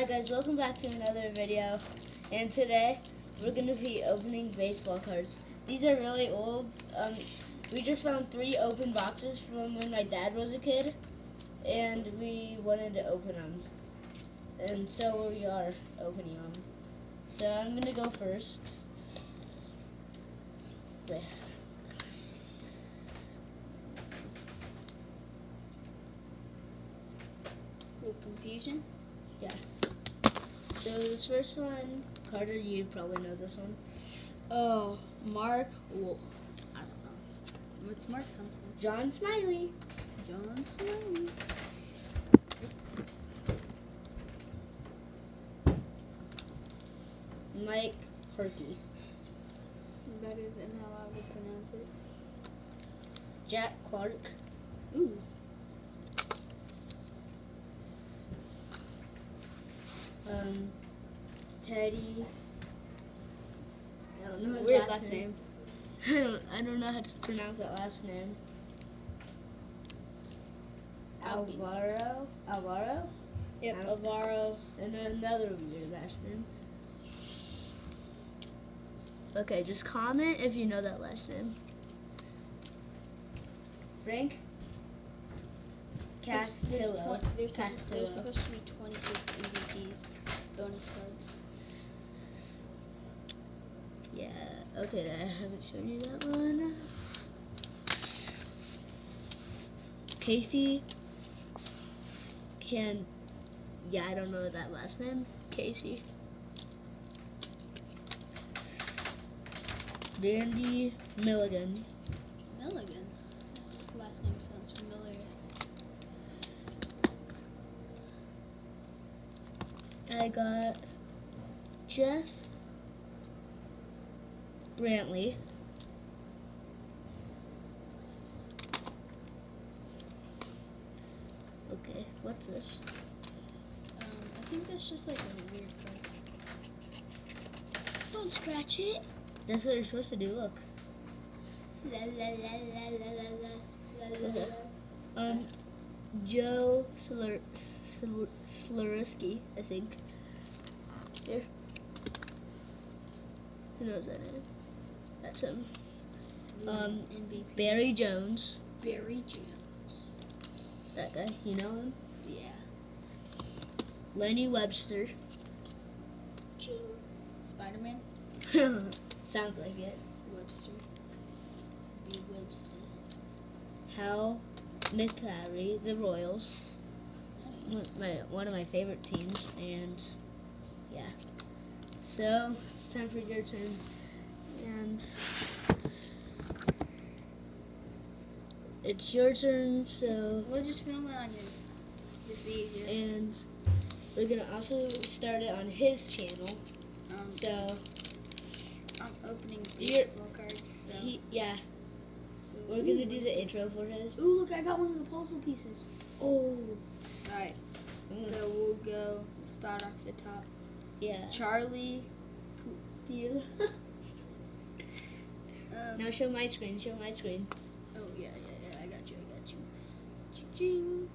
guys, welcome back to another video, and today we're going to be opening baseball cards. These are really old. We just found 3 open boxes from when my dad was a kid, and we wanted to open them, and so we are opening them. So I'm going to go first. Wait. Little confusion. Yeah. So this first one, Carter, you probably know this one. Oh, Mark. Well, I don't know. What's Mark something? John Smiley. John Smiley. Mike Harkey. Better than how I would pronounce it. Jack Clark. Ooh. Teddy. I don't know his Weird last name. I don't know how to pronounce that last name. Alvaro. Yep, Al- Alvaro. And then another weird last name. Okay, just comment if you know that last name. Frank Castillo. There's Castillo. supposed to be 26 MVPs, bonus cards. Yeah, okay, I haven't shown you that one. Casey I don't know that last name. Casey. Randy Milligan. Milligan. His last name sounds familiar. I got Jeff Brantley. Okay, what's this? I think that's just like a weird card. Don't scratch it. That's what you're supposed to do, look. La la la la la la la la What's la. it? Joe Slurski, I think. Here. Who knows that name? That's him. MVP. Barry Jones. Barry Jones. That guy. You know him? Yeah. Lenny Webster. Spider-Man. Sounds like it. Webster. B. Webster. Hal McCarry, the Royals. One of my favorite teams, and yeah. So it's time for your turn, and it's your turn. So We'll just film it on yours. Just be easier. and we're gonna also start it on his channel. So I'm opening You're- baseball cards. So. So we're gonna do the intro for his. Ooh, look! I got one of the puzzle pieces. Oh, Alright. So we'll go start off the top. yeah. Charlie Pupil. Now show my screen. Show my screen. Oh yeah. I got you. Ching.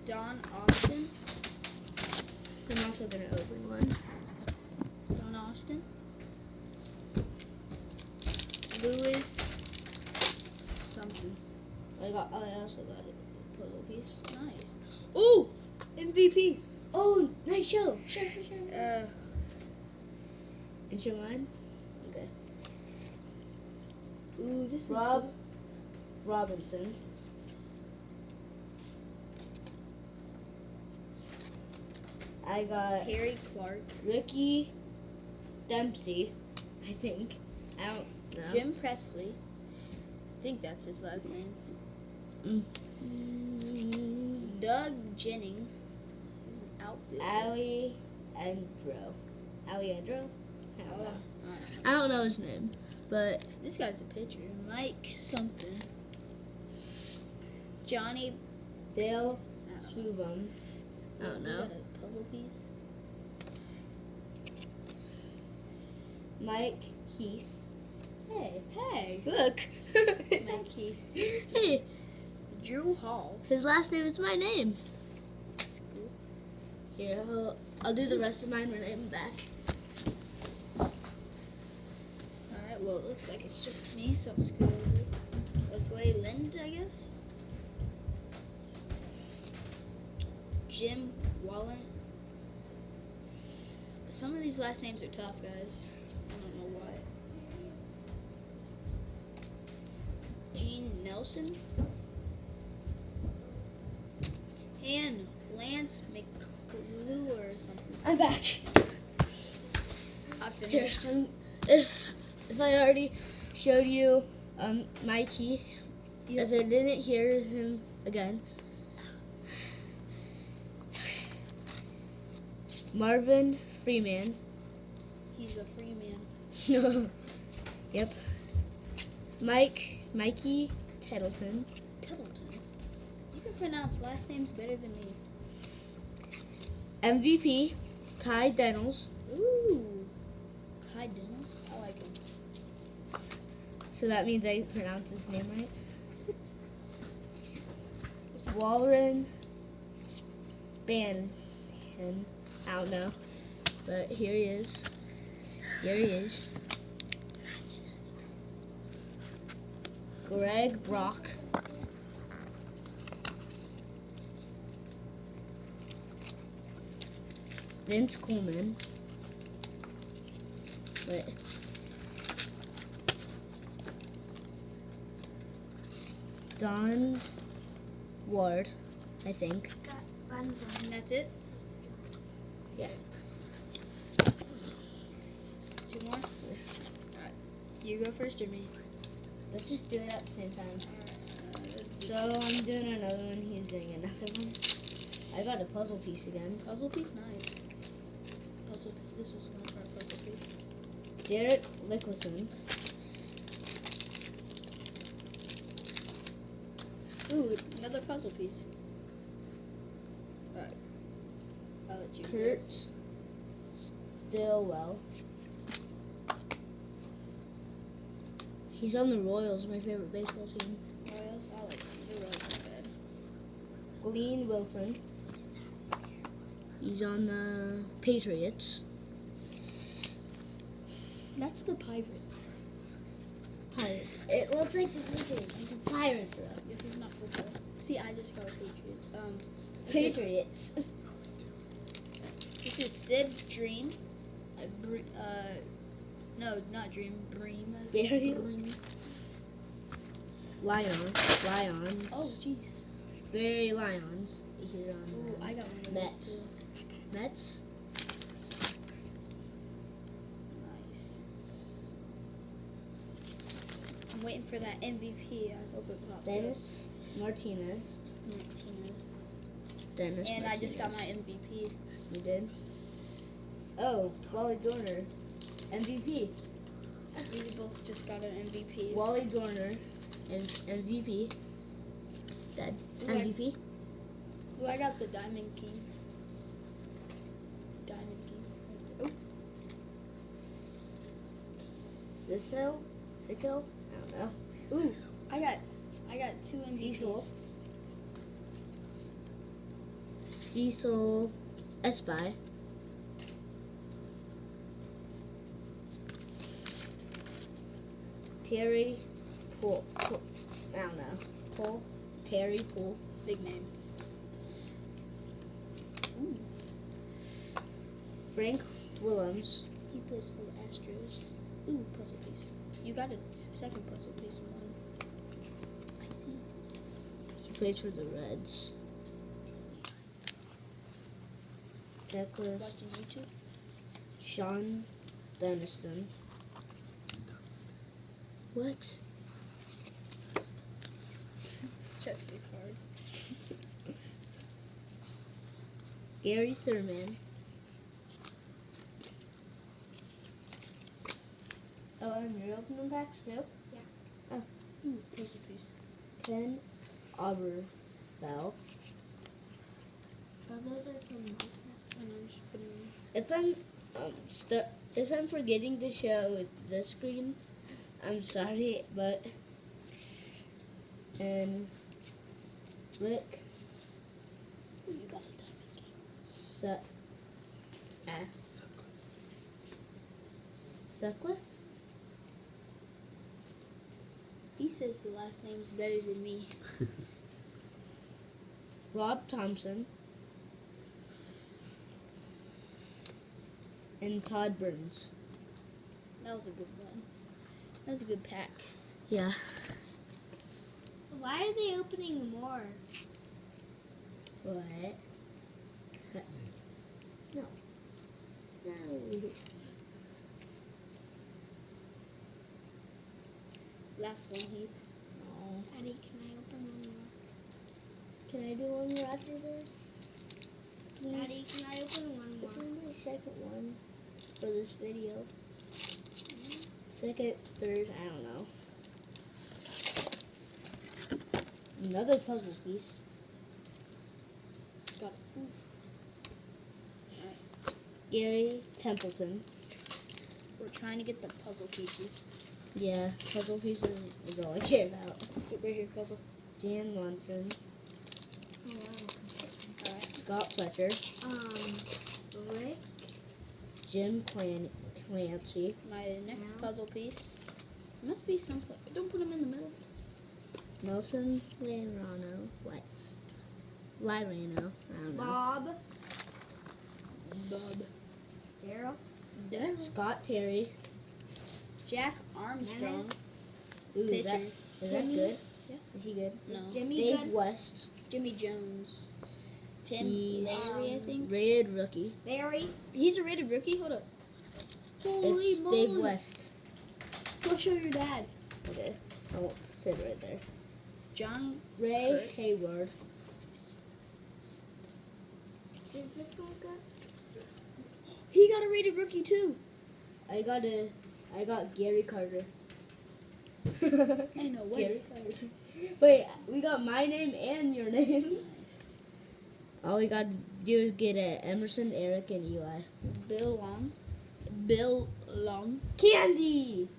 Don Austin. I'm also gonna open one. Don Austin. Lewis. Something. I also got a puzzle piece. Nice. Oh, MVP. Oh, nice show. Show. And show mine. Okay. Ooh, this is Rob cool. Robinson. I got Terry Clark. Ricky Dempsey, I think. I don't know. Jim Presley. I think that's his last name. Doug Jennings. He's an outfielder. Alejandro? I don't know his name, but This guy's a pitcher. Mike something. Johnny. Dale Oh. Swuvum. I don't We know. got a puzzle piece. Mike Heath. Hey. Look. Mike Heath. Hey, Drew Hall. his last name is my name. That's cool. Here, I'll do the rest of mine when I'm back. Alright, well, it looks like it's just me, so I'm just going to this way. Lind, I guess? Jim Wallen. Some of these last names are tough, guys. I don't know why. Gene Nelson. And Lance McClure or something. I'm back. I Here, finished. if I already showed you Mike Keith, if I didn't hear him again, Marvin Freeman. He's a free man. No. Yep. Mikey Tettleton. Tettleton. You can pronounce last names better than me. MVP Kai Dennels. Ooh. Kai Dennels? I like him. So that means I pronounced his name right. Warren Spann. I don't know. But here he is. Here he is. Greg Brock. Vince Coleman. Wait. Don Ward, I think. And that's it? Yeah. 2 more? Alright. You go first or me? Let's just do it at the same time. Alright. So I'm doing another one. He's doing another one. I got a puzzle piece again. Puzzle piece? Nice. Puzzle piece. This is one of our puzzle piece. Derek Lickelson. Ooh, another puzzle piece. Alright. I'll let you. Kurt Stillwell. He's on the Royals, my favorite baseball team. Royals? I like them. The Royals are bad. Glenn Wilson. He's on the Patriots. That's the Pirates. Pirates. It looks like the Patriots. It's the Pirates, though. This is not football. See, I just got Patriots. Patriots. This is Sid Dream. No, not Dream. Bream. Burial. Bream. Lions. Oh, jeez. Barry Lions. He's on Ooh, I got one of Mets. those Mets. too. Nice. I'm waiting for that MVP. I hope it pops Dennis Martinez. up. Martinez. Dennis And Martinez. I just got my MVP. You did? Oh, Wally Dorner. MVP. We both just got our MVPs. Wally Dorner. And MVP. Dead. Ooh, I- MVP. Ooh, I got the Diamond King. Diamond King. Oh, Sicko? I don't know. ooh, I got 2 MVPs. Cecil Espy. Terry Poole. I don't know. Terry Poole. Big name. Ooh, Frank Willems. he plays for the Astros. Ooh, puzzle piece. You got a second puzzle piece one. I see. He plays for the Reds. Watching Checklist. YouTube. Sean Dunston. What? Chapstick card. Gary Thurman. Oh, and you're opening packs too? Ooh, puzzle piece. Ken Aberfell. Oh, those are some. And I'm just putting. If I'm forgetting to show the screen, I'm sorry, but and Rick Ooh, you got a Diamond King. Sutcliffe? He says the last name's better than me. Rob Thompson. And Todd Burns. That was a good one. That was a good pack. Yeah. Why are they opening more? What? No. No. Last one, Heath. No. Daddy, can I open one more? Can I do one more after this? Please? Daddy, can I open one This is more? my second one for this video. Second, third, I don't know. Another puzzle piece. Got it. Ooh. Gary Templeton. We're trying to get the puzzle pieces. Yeah, puzzle pieces is all I care about. Get right here, puzzle. Jan Munson. Oh, wow. Alright. Scott Fletcher. Rick. Jim Clancy. My next Yeah. puzzle piece. Must be some. Don't put them in the middle. Nelson Lirano. What? Lirano. I don't know. Bob. Bob. Daryl. Daryl. Scott Terry. Jack Armstrong. Menace. Ooh, is that Jimmy? good? Yeah. Is he good? No. Jimmy Dave good? West. Jimmy Jones. Tim He's Larry, I think. Rated rookie. Barry. He's a rated rookie. Hold up. Holy It's moly. Dave West. Go show your dad. Okay. I'll sit right there. John Ray Kurt. Hayward. Is this one good? He got a rated rookie too. I got Gary Carter. I know what. Gary Carter. Wait, we got my name and your name. Nice. All we got to do is get Emerson, Eric, and Eli. Bill Long. Bill Long. Candy.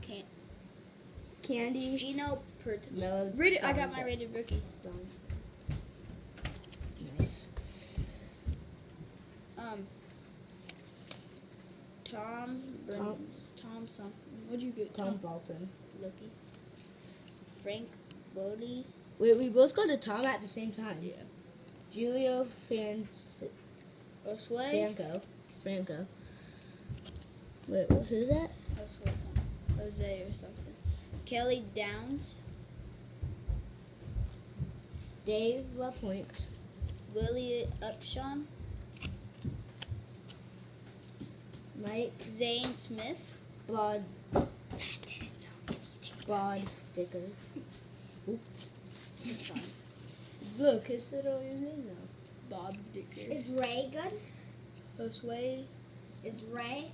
Can't. Candy. Gino Pert. Melo. Rated. I got my rated rookie. Nice. Tom. Tom something. What'd you get? Tom Bolton. Lucky. Frank Bodie. Wait, we both got a Tom at the same time. Yeah. Julio Osway. Franco. Wait, who's that? Osway something. Jose or something. Kelly Downs. Dave LaPointe. Willie Upshawn. Mike Zane Smith. Bod Dicker. It's fine. Look, it's little his name now. Bob Dicker. Is Ray good? Osway. Is Ray?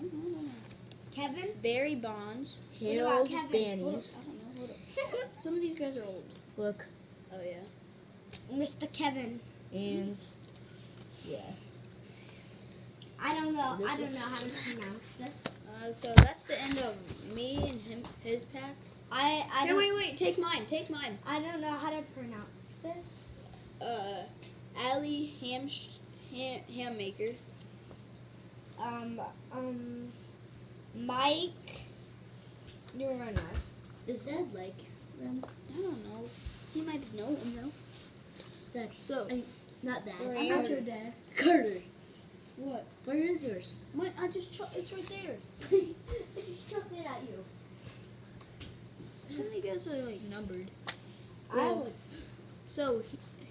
No. Kevin? Barry Bonds. Harold Kevin? Hold up, Bannies. I don't know. Hold up. Some of these guys are old. Look, Oh yeah. Mr. Kevin. and yeah. I don't know. This I don't know how to pronounce this. So that's the end of me and his packs. I Hey, don't, wait. Take mine. I don't know how to pronounce this. Ali Hammaker. Mike Neuronov. Does Dad like them? I don't know. He might know him though. Dad. So Not Dad. Where I'm are not you? your dad. Carter. what? Where is yours? Mine. It's right there. I just chucked it at you. Some of these guys are like numbered. I So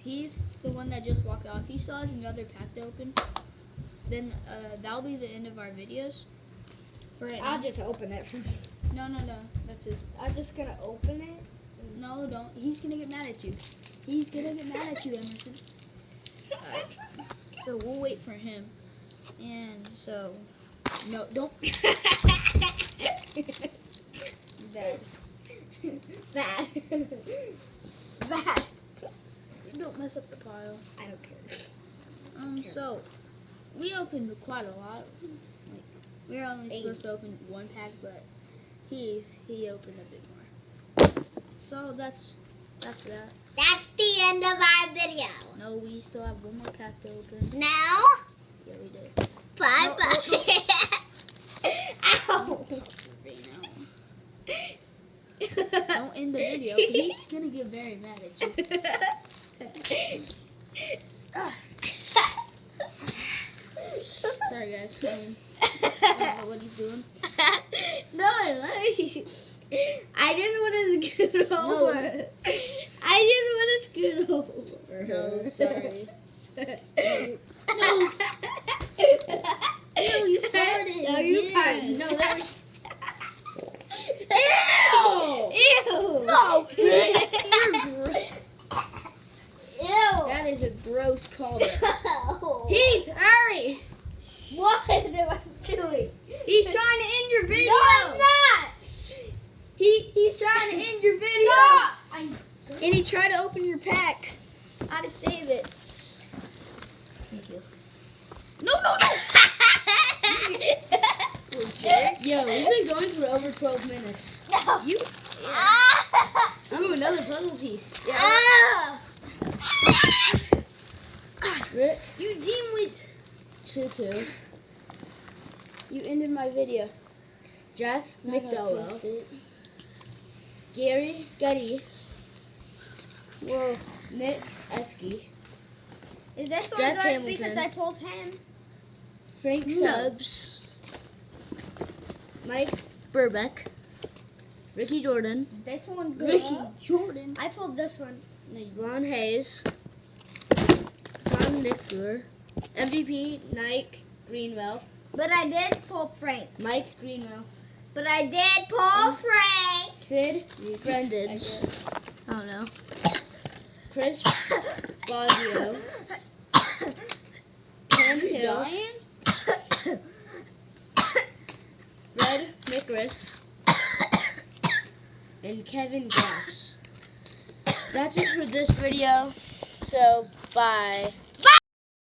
he's the one that just walked off. He still has another pack to open. Then that'll be the end of our videos. For right I'll now. just open it. No. That's his. I'm just gonna open it. No, don't. He's gonna get mad at you. He's gonna get mad at you, Emerson. Alright. So we'll wait for him. And so, no, don't. Bad. Bad. Bad. Don't mess up the pile. I don't care. So we opened quite a lot. Like we were only supposed to open one pack, but he opened a bit more. So that's that. That's the end of our video. No, we still have one more pack to open. Now, Yeah, we do. bye No, bye. Ow. Right now. Don't end the video. He's gonna get very mad at you. Sorry, guys. I don't know what he's doing. No, I just want to scoot over. I just want to scoot over. No, sorry. No. Ew, you farted. No, you Yeah. farted. No, that was. Ew. No. Ew. That is a gross callback. Heath, hurry! what am I doing? He's trying to end your video. No, I'm not. He's trying to end your video. Stop. And he tried to open your pack. How to save it? Thank you. No, no, no! Yo, we've been going for over 12 minutes. No. You. Ooh, another puzzle piece. Ah. Rick, You dimwit. 2-2. You ended my video. Jack Not gonna McDowell. post it. Gary Gutty. Whoa. Nick Esky. Is this one Jeff good Hamilton. because I pulled him? Frank No. Stubbs. Mike Burbeck. Ricky Jordan. Is this one good? Ricky Jordan. I pulled this one. Vaughn Hayes. Tom Nick Brewer. MVP Nike Greenwell. But I did pull Frank. Mike Greenwell. But I did pull Frank. Sid Friendage. I don't know. Chris Bosio. Ken Hill. Dying? Fred McGriff. And Kevin Gross. That's it for this video. So, bye.